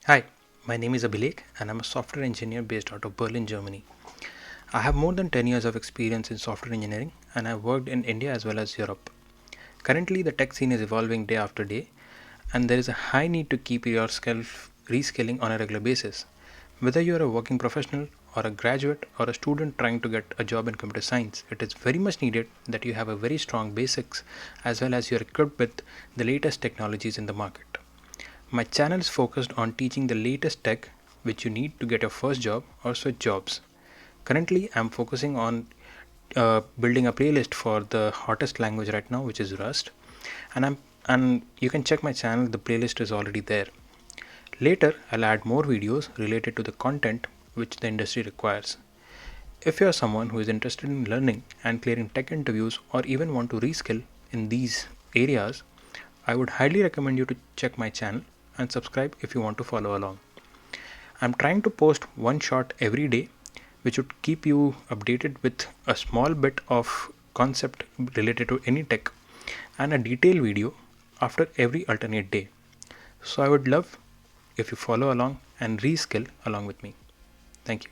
Hi, my name is Abhilekh and I'm a software engineer based out of Berlin, Germany. I have more than 10 years of experience in software engineering and I've worked in India as well as Europe. Currently, the tech scene is evolving day after day and there is a high need to keep yourself reskilling on a regular basis. Whether you're a working professional or a graduate or a student trying to get a job in computer science, it is very much needed that you have a very strong basics as well as you're equipped with the latest technologies in the market. My channel is focused on teaching the latest tech which you need to get your first job or switch jobs. Currently, I'm focusing on building a playlist for the hottest language right now, which is Rust, and you can check my channel. The playlist is already there. Later, I'll add more videos related to the content which the industry requires. If you are someone who is interested in learning and clearing tech interviews or even want to reskill in these areas, I would highly recommend you to check my channel and subscribe if you want to follow along. I'm trying to post one shot every day, which would keep you updated with a small bit of concept related to any tech and a detailed video after every alternate day. So I would love if you follow along and reskill along with me. Thank you.